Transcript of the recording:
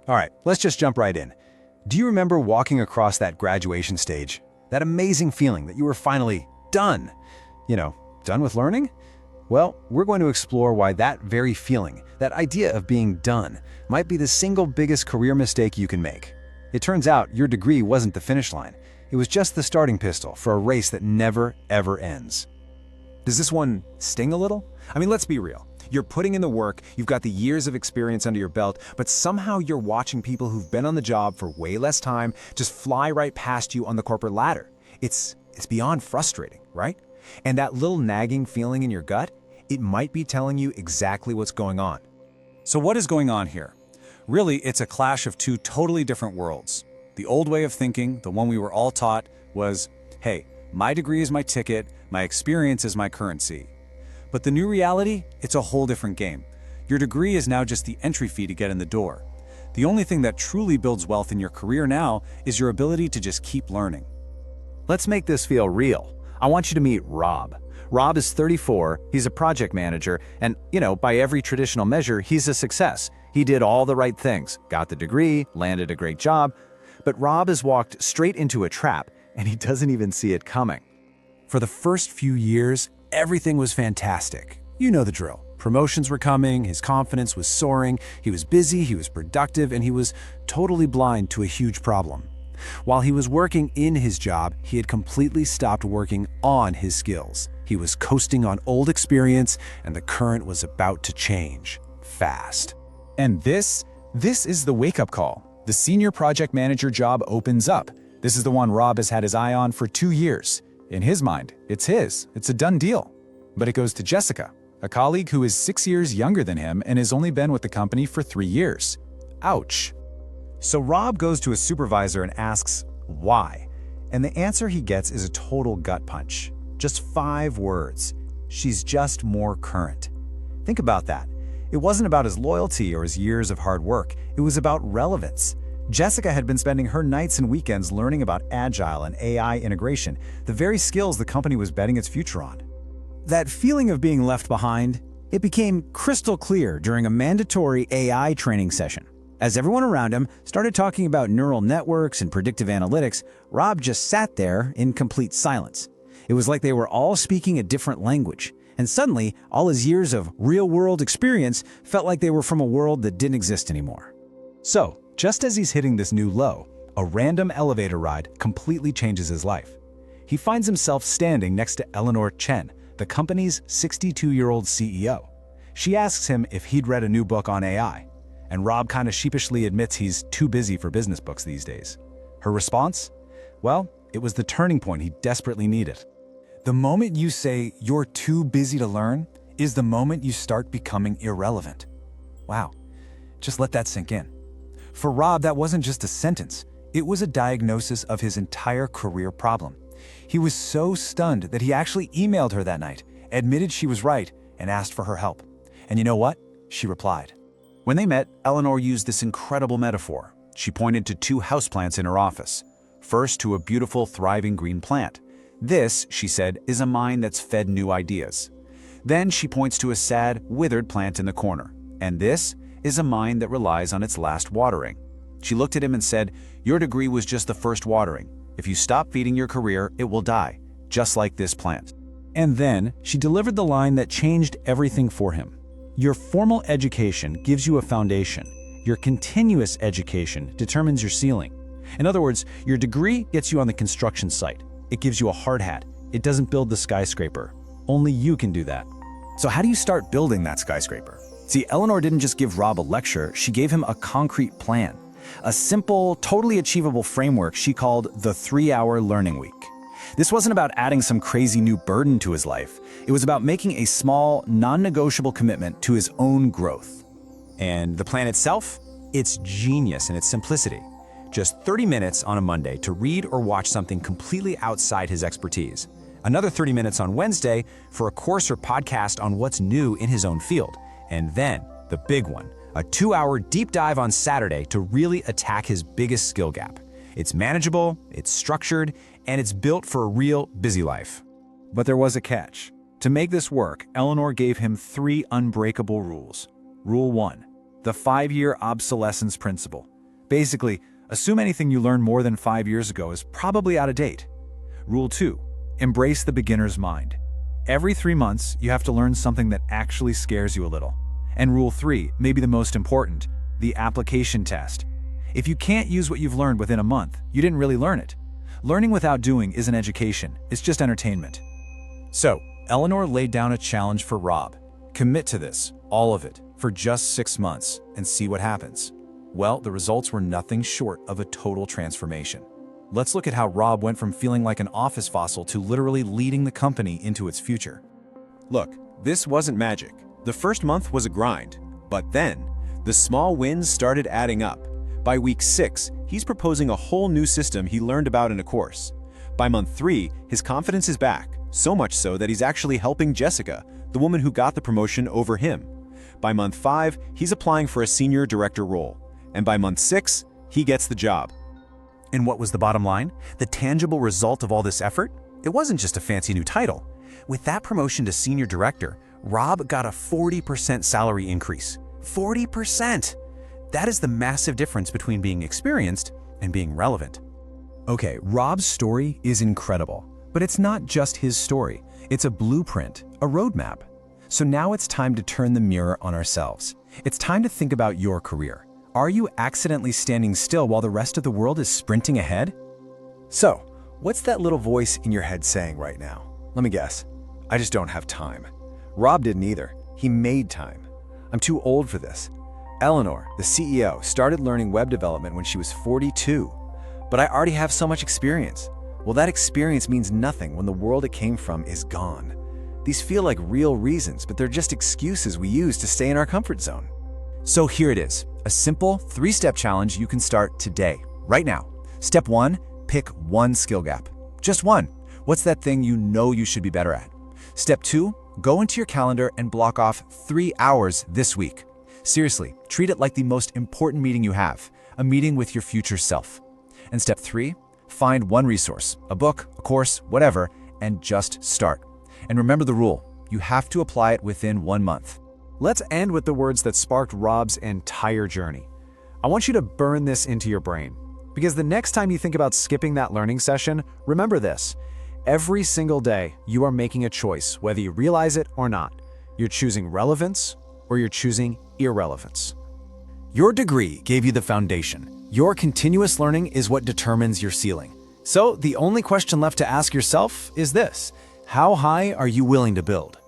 All right, let's just jump right in. Do you remember walking across that graduation stage? That amazing feeling that you were finally done? Done with learning? Well, we're going to explore why that very feeling, that idea of being done, might be the single biggest career mistake you can make. It turns out your degree wasn't the finish line. It was just the starting pistol for a race that never, ever ends. Does this one sting a little? I mean, let's be real. You're putting in the work, you've got the years of experience under your belt, but somehow you're watching people who've been on the job for way less time just fly right past you on the corporate ladder. It's beyond frustrating, right? And that little nagging feeling in your gut, it might be telling you exactly what's going on. So what is going on here? Really, it's a clash of two totally different worlds. The old way of thinking, the one we were all taught, was, hey, my degree is my ticket, my experience is my currency. But the new reality, it's a whole different game. Your degree is now just the entry fee to get in the door. The only thing that truly builds wealth in your career now is your ability to just keep learning. Let's make this feel real. I want you to meet Rob. Rob is 34, he's a project manager, and, by every traditional measure, he's a success. He did all the right things, got the degree, landed a great job, but Rob has walked straight into a trap, and he doesn't even see it coming. For the first few years, everything was fantastic. You know the drill. Promotions were coming, his confidence was soaring, he was busy, he was productive, and he was totally blind to a huge problem. While he was working in his job, he had completely stopped working on his skills. He was coasting on old experience, and the current was about to change fast. And this is the wake-up call. The senior project manager job opens up. This is the one Rob has had his eye on for 2 years. In his mind, it's his. It's a done deal. But it goes to Jessica, a colleague who is 6 years younger than him and has only been with the company for 3 years. Ouch. So Rob goes to his supervisor and asks, why? And the answer he gets is a total gut punch. Just 5 words. She's just more current. Think about that. It wasn't about his loyalty or his years of hard work. It was about relevance. Jessica had been spending her nights and weekends learning about Agile and AI integration, the very skills the company was betting its future on. That feeling of being left behind, it became crystal clear during a mandatory AI training session. As everyone around him started talking about neural networks and predictive analytics, Rob just sat there in complete silence. It was like they were all speaking a different language, and suddenly, all his years of real-world experience felt like they were from a world that didn't exist anymore. So, just as he's hitting this new low, a random elevator ride completely changes his life. He finds himself standing next to Eleanor Chen, the company's 62-year-old CEO. She asks him if he'd read a new book on AI, and Rob kind of sheepishly admits he's too busy for business books these days. Her response? Well, it was the turning point he desperately needed. The moment you say you're too busy to learn is the moment you start becoming irrelevant. Wow, just let that sink in. For Rob, that wasn't just a sentence. It was a diagnosis of his entire career problem. He was so stunned that he actually emailed her that night, admitted she was right, and asked for her help. And you know what? She replied. When they met, Eleanor used this incredible metaphor. She pointed to 2 houseplants in her office. First, to a beautiful, thriving green plant. This, she said, is a mind that's fed new ideas. Then she points to a sad, withered plant in the corner. And this is a mind that relies on its last watering. She looked at him and said, your degree was just the first watering. If you stop feeding your career, it will die, just like this plant. And then she delivered the line that changed everything for him. Your formal education gives you a foundation. Your continuous education determines your ceiling. In other words, your degree gets you on the construction site. It gives you a hard hat. It doesn't build the skyscraper. Only you can do that. So how do you start building that skyscraper? See, Eleanor didn't just give Rob a lecture, she gave him a concrete plan. A simple, totally achievable framework she called the 3-hour learning week. This wasn't about adding some crazy new burden to his life. It was about making a small, non-negotiable commitment to his own growth. And the plan itself? It's genius in its simplicity. Just 30 minutes on a Monday to read or watch something completely outside his expertise. Another 30 minutes on Wednesday for a course or podcast on what's new in his own field. And then, the big one, a 2-hour deep dive on Saturday to really attack his biggest skill gap. It's manageable, it's structured, and it's built for a real busy life. But there was a catch. To make this work, Eleanor gave him 3 unbreakable rules. Rule 1, the 5-year obsolescence principle. Basically, assume anything you learned more than 5 years ago is probably out of date. Rule 2. Embrace the beginner's mind. Every 3 months, you have to learn something that actually scares you a little. And Rule 3, maybe the most important, the application test. If you can't use what you've learned within a month, you didn't really learn it. Learning without doing isn't education, it's just entertainment. So, Eleanor laid down a challenge for Rob. Commit to this, all of it, for just 6 months, and see what happens. Well, the results were nothing short of a total transformation. Let's look at how Rob went from feeling like an office fossil to literally leading the company into its future. Look, this wasn't magic. The first month was a grind, but then the small wins started adding up. By week 6, he's proposing a whole new system he learned about in a course. By month 3, his confidence is back, so much so that he's actually helping Jessica, the woman who got the promotion over him. By month 5, he's applying for a senior director role. And by month 6, he gets the job. And what was the bottom line? The tangible result of all this effort? It wasn't just a fancy new title. With that promotion to senior director, Rob got a 40% salary increase. 40%! That is the massive difference between being experienced and being relevant. Okay, Rob's story is incredible, but it's not just his story. It's a blueprint, a roadmap. So now it's time to turn the mirror on ourselves. It's time to think about your career. Are you accidentally standing still while the rest of the world is sprinting ahead? So, what's that little voice in your head saying right now? Let me guess. I just don't have time. Rob didn't either. He made time. I'm too old for this. Eleanor, the CEO, started learning web development when she was 42. But I already have so much experience. Well, that experience means nothing when the world it came from is gone. These feel like real reasons, but they're just excuses we use to stay in our comfort zone. So here it is, a simple 3-step challenge you can start today, right now. Step 1, pick one skill gap. Just one. What's that thing you know you should be better at? Step 2, go into your calendar and block off 3 hours this week. Seriously, treat it like the most important meeting you have, a meeting with your future self. And step 3, find one resource, a book, a course, whatever, and just start. And remember the rule, you have to apply it within 1 month. Let's end with the words that sparked Rob's entire journey. I want you to burn this into your brain, because the next time you think about skipping that learning session, remember this. Every single day, you are making a choice, whether you realize it or not. You're choosing relevance or you're choosing irrelevance. Your degree gave you the foundation. Your continuous learning is what determines your ceiling. So the only question left to ask yourself is this: how high are you willing to build?